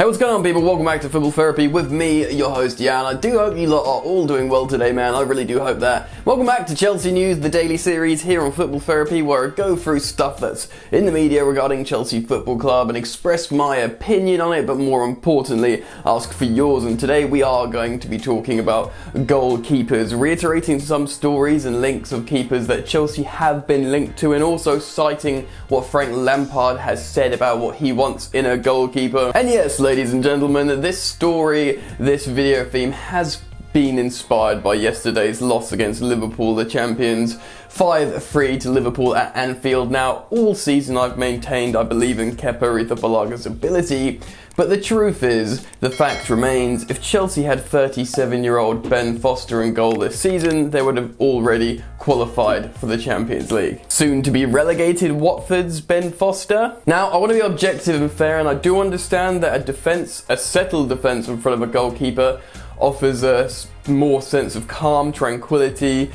Hey, what's going on, people? Welcome back to Football Therapy with me, your host, Jan. I do hope you lot are all doing well today, man. I really do hope that. Welcome back to Chelsea News, the daily series here on Football Therapy, where I go through stuff that's in the media regarding Chelsea Football Club and express my opinion on it, but more importantly, ask for yours. And today we are going to be talking about goalkeepers, reiterating some stories and links of keepers that Chelsea have been linked to, and also citing what Frank Lampard has said about what he wants in a goalkeeper. And yes, ladies and gentlemen, this story, this video theme has been inspired by yesterday's loss against Liverpool, the champions, 5-3 to Liverpool at Anfield. Now, all season I've maintained I believe in Kepa Arrizabalaga's ability, but the truth is, the fact remains, if Chelsea had 37-year-old Ben Foster in goal this season, they would have already qualified for the Champions League. Soon to be relegated Watford's Ben Foster. Now, I want to be objective and fair, and I do understand that a settled defence in front of a goalkeeper offers a more sense of calm, tranquility,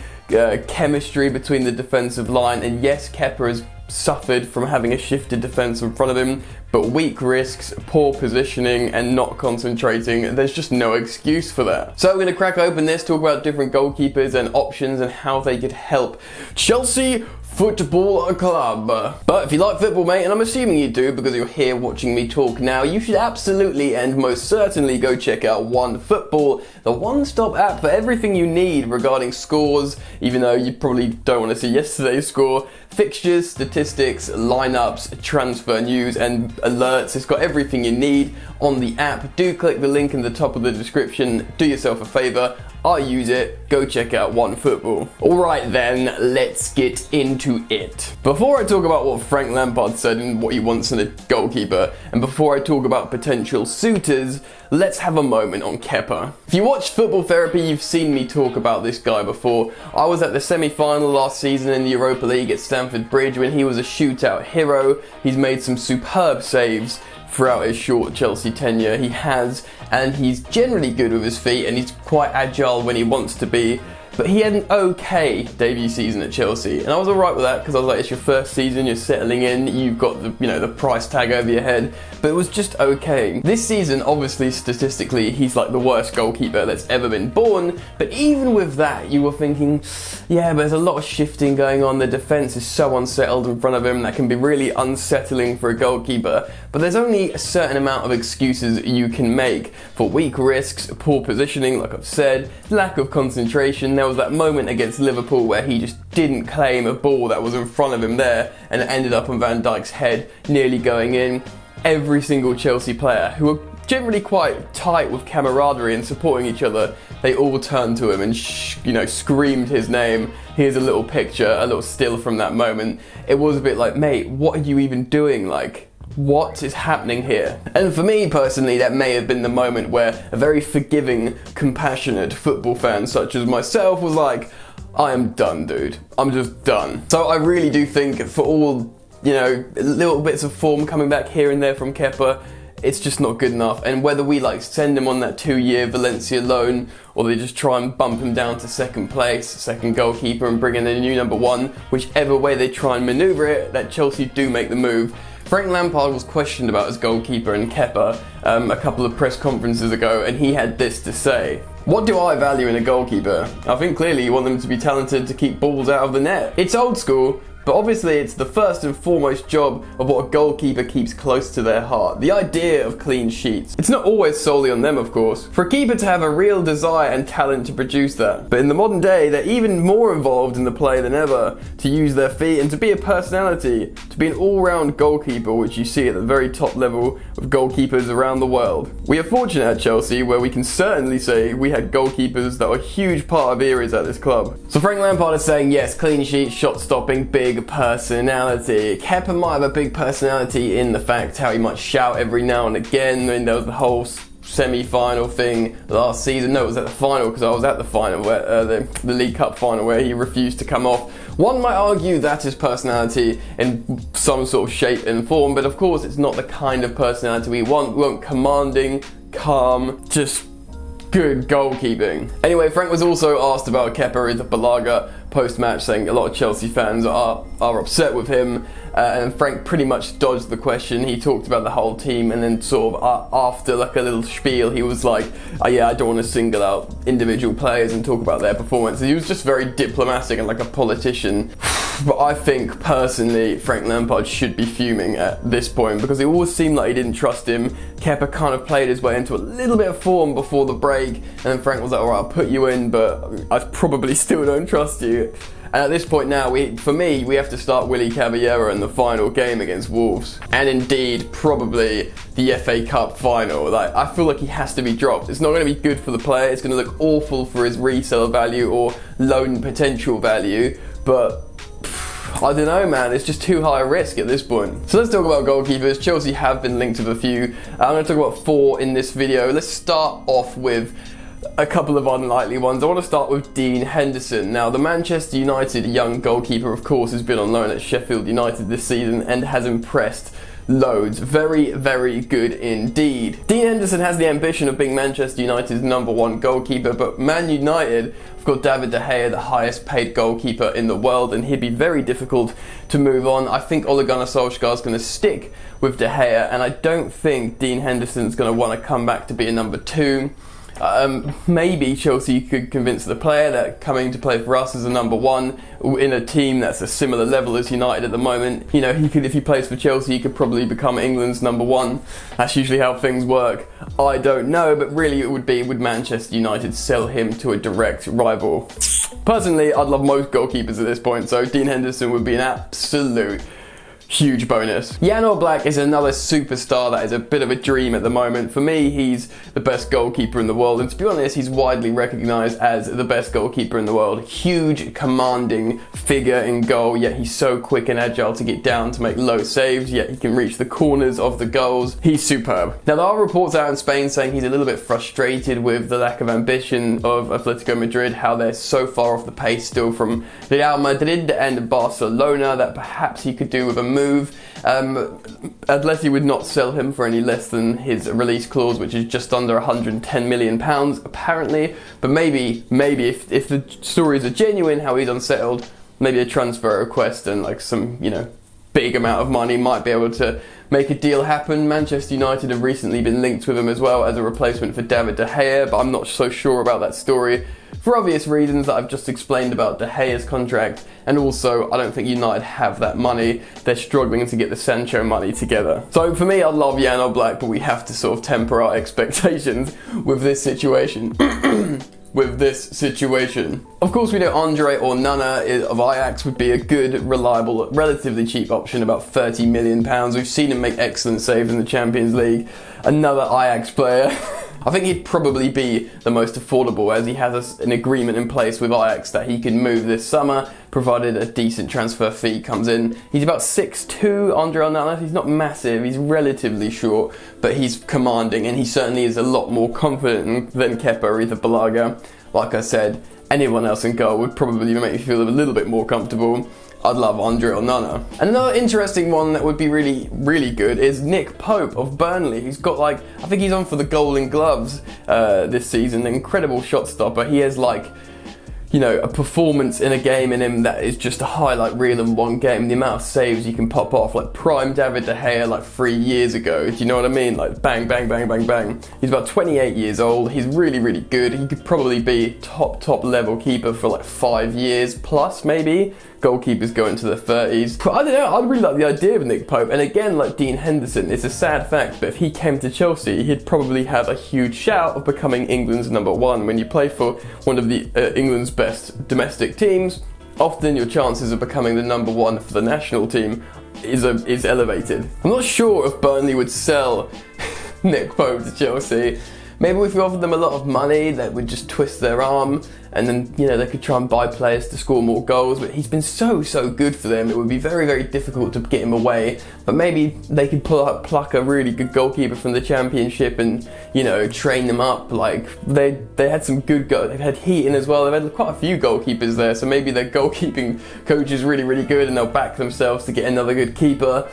chemistry between the defensive line, and yes, Kepa has suffered from having a shifted defence in front of him, but weak risks, poor positioning and not concentrating, there's just no excuse for that. So we're going to crack open this, talk about different goalkeepers and options and how they could help Chelsea Football Club. But if you like football, mate, and I'm assuming you do because you're here watching me talk now, you should absolutely and most certainly go check out OneFootball, the one-stop app for everything you need regarding scores, even though you probably don't want to see yesterday's score, fixtures, statistics, lineups, transfer news and alerts. It's got everything you need on the app. Do click the link in the top of the description. Do yourself a favour. I use it. Go check out OneFootball. Alright then, let's get into it. Before I talk about what Frank Lampard said and what he wants in a goalkeeper, and before I talk about potential suitors, let's have a moment on Kepa. If you watch Football Therapy, you've seen me talk about this guy before. I was at the semi-final last season in the Europa League at Stamford Bridge when he was a shootout hero. He's made some superb saves throughout his short Chelsea tenure. He has, and he's generally good with his feet, and he's quite agile when he wants to be. But he had an okay debut season at Chelsea, and I was alright with that because I was like, it's your first season, you're settling in, you've got the price tag over your head, but it was just okay. This season, obviously, statistically, he's like the worst goalkeeper that's ever been born, but even with that, you were thinking, yeah, but there's a lot of shifting going on, the defence is so unsettled in front of him, that can be really unsettling for a goalkeeper, but there's only a certain amount of excuses you can make for weak risks, poor positioning, like I've said, lack of concentration. There was that moment against Liverpool where he just didn't claim a ball that was in front of him there, and it ended up on Van Dijk's head, nearly going in. Every single Chelsea player, who were generally quite tight with camaraderie and supporting each other, they all turned to him and screamed his name. Here's a little picture, a little still from that moment. It was a bit like, mate, what are you even doing? Like, what is happening here? And for me personally, that may have been the moment where a very forgiving, compassionate football fan such as myself was like, I am done, dude. I'm just done. So I really do think for all, little bits of form coming back here and there from Kepa, it's just not good enough. And whether we send him on that 2-year Valencia loan, or they just try and bump him down to second place, second goalkeeper, and bring in a new number one, whichever way they try and manoeuvre it, that Chelsea do make the move. Frank Lampard was questioned about his goalkeeper and Kepa a couple of press conferences ago, and he had this to say. What do I value in a goalkeeper? I think clearly you want them to be talented to keep balls out of the net. It's old school, but obviously it's the first and foremost job of what a goalkeeper keeps close to their heart. The idea of clean sheets. It's not always solely on them, of course. For a keeper to have a real desire and talent to produce that. But in the modern day, they're even more involved in the play than ever, to use their feet and to be a personality, to be an all-round goalkeeper, which you see at the very top level of goalkeepers around the world. We are fortunate at Chelsea, where we can certainly say we had goalkeepers that were a huge part of eras at this club. So Frank Lampard is saying, yes, clean sheets, shot stopping, big personality. Kepa might have a big personality in the fact how he might shout every now and again, and there was the whole semi-final thing last season. No, it was at the final, because I was at the final, where the League Cup final, where he refused to come off. One might argue that is personality in some sort of shape and form, but of course it's not the kind of personality we want. We want commanding, calm, just good goalkeeping. Anyway, Frank was also asked about Kepa Arrizabalaga post-match saying a lot of Chelsea fans are upset with him, and Frank pretty much dodged the question. He talked about the whole team, and then sort of after like a little spiel, he was like, oh yeah, I don't want to single out individual players and talk about their performance. He was just very diplomatic and like a politician. But I think personally Frank Lampard should be fuming at this point, because it always seemed like he didn't trust him. Kepa kind of played his way into a little bit of form before the break, and then Frank was like, alright, I'll put you in, but I probably still don't trust you. And at this point now, for me, we have to start Willy Caballero in the final game against Wolves. And indeed, probably the FA Cup final. Like, I feel like he has to be dropped. It's not going to be good for the player. It's going to look awful for his resale value or loan potential value. But I don't know, man, it's just too high a risk at this point. So let's talk about goalkeepers. Chelsea have been linked with a few. I'm going to talk about 4 in this video. Let's start off with a couple of unlikely ones. I want to start with Dean Henderson. Now, the Manchester United young goalkeeper, of course, has been on loan at Sheffield United this season and has impressed loads. Very, very good indeed. Dean Henderson has the ambition of being Manchester United's #1 goalkeeper, but Man United have got David De Gea, the highest paid goalkeeper in the world, and he'd be very difficult to move on. I think Ole Gunnar Solskjaer is going to stick with De Gea, and I don't think Dean Henderson's going to want to come back to be a #2. Maybe Chelsea could convince the player that coming to play for us as a #1 in a team that's a similar level as United at the moment. You know, he could, if he plays for Chelsea, he could probably become England's #1. That's usually how things work. I don't know, but really it would Manchester United sell him to a direct rival? Personally, I'd love most goalkeepers at this point, so Dean Henderson would be an absolute huge bonus. Jan Oblak is another superstar that is a bit of a dream at the moment. For me, he's the best goalkeeper in the world, and to be honest, he's widely recognised as the best goalkeeper in the world. Huge, commanding figure in goal, yet he's so quick and agile to get down to make low saves, yet he can reach the corners of the goals. He's superb. Now, there are reports out in Spain saying he's a little bit frustrated with the lack of ambition of Atletico Madrid, how they're so far off the pace still from Real Madrid and Barcelona, that perhaps he could do with a move. Atleti would not sell him for any less than his release clause, which is just under £110 million apparently. But maybe if the stories are genuine, how he's unsettled, maybe a transfer request and like some, you know, big amount of money might be able to make a deal happen. Manchester United have recently been linked with him as well as a replacement for David De Gea, but I'm not so sure about that story for obvious reasons that I've just explained about De Gea's contract, and also I don't think United have that money. They're struggling to get the Sancho money together. So for me, I'd love Jan Oblak, but we have to sort of temper our expectations with this situation. Of course, we know André Onana of Ajax would be a good, reliable, relatively cheap option, about £30 million. We've seen him make excellent saves in the Champions League. Another Ajax player. I think he'd probably be the most affordable, as he has an agreement in place with Ajax that he can move this summer, provided a decent transfer fee comes in. He's about 6'2", André Onana. He's not massive, he's relatively short, but he's commanding, and he certainly is a lot more confident than Kepa or either Balaga. Like I said, anyone else in goal would probably make me feel a little bit more comfortable. I'd love André Onana. And another interesting one that would be really, really good is Nick Pope of Burnley. He's got I think he's on for the Golden Gloves this season. An incredible shot stopper. He has you know, a performance in a game in him that is just a highlight reel in one game. The amount of saves you can pop off, like prime David De Gea 3 years ago. Do you know what I mean? Like bang, bang, bang, bang, bang. He's about 28 years old. He's really, really good. He could probably be top level keeper for 5 years plus, maybe. Goalkeepers go into the 30s. But I don't know, I'd really like the idea of Nick Pope. And again, like Dean Henderson, it's a sad fact, but if he came to Chelsea, he'd probably have a huge shout of becoming England's #1. When you play for one of the England's best domestic teams, often your chances of becoming the #1 for the national team is elevated. I'm not sure if Burnley would sell Nick Pope to Chelsea. Maybe if we offered them a lot of money, that would just twist their arm, and then, you know, they could try and buy players to score more goals. But he's been so good for them. It would be very, very difficult to get him away. But maybe they could pluck a really good goalkeeper from the Championship and, you know, train them up. Like they had some good They've had Heaton as well. They've had quite a few goalkeepers there. So maybe their goalkeeping coach is really, really good, and they'll back themselves to get another good keeper.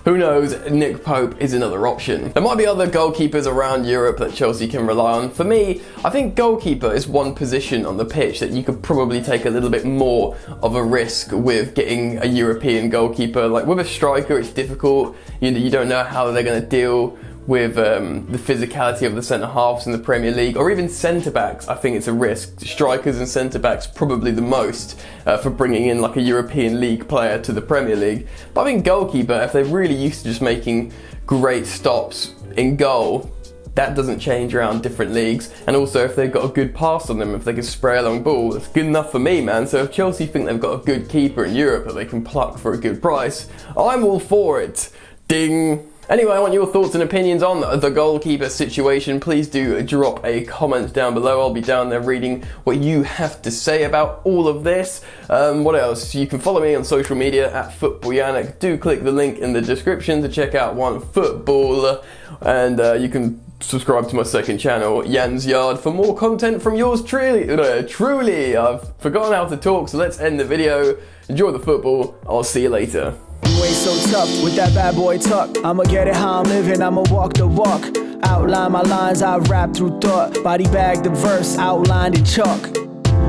who knows, Nick Pope is another option. There might be other goalkeepers around Europe that Chelsea can rely on. For me, I think goalkeeper is one position on the pitch that you could probably take a little bit more of a risk with getting a European goalkeeper. Like with a striker, it's difficult. You don't know how they're going to deal with the physicality of the centre-halves in the Premier League, or even centre-backs. I think it's a risk. Strikers and centre-backs probably the most for bringing in like a European League player to the Premier League. But I think goalkeeper, if they're really used to just making great stops in goal, that doesn't change around different leagues. And also if they've got a good pass on them, if they can spray a long ball, that's good enough for me, man. So if Chelsea think they've got a good keeper in Europe that they can pluck for a good price, I'm all for it. Ding. Anyway, I want your thoughts and opinions on the goalkeeper situation. Please do drop a comment down below. I'll be down there reading what you have to say about all of this. What else? You can follow me on social media at Football Yannick. Do click the link in the description to check out OneFootball. And you can subscribe to my second channel, Yan's Yard, for more content from yours truly. I've forgotten how to talk, so let's end the video. Enjoy the football. I'll see you later. You ain't so tough with that bad boy tuck. I'ma get it how I'm living, I'ma walk the walk. Outline my lines, I rap through thought. Body bag the verse, outlined in chalk.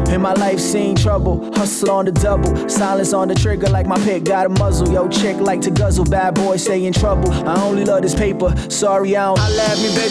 In my life seen trouble, hustle on the double. Silence on the trigger like my pick got a muzzle. Yo chick like to guzzle, bad boy stay in trouble. I only love this paper, sorry I don't. I laugh me, baby.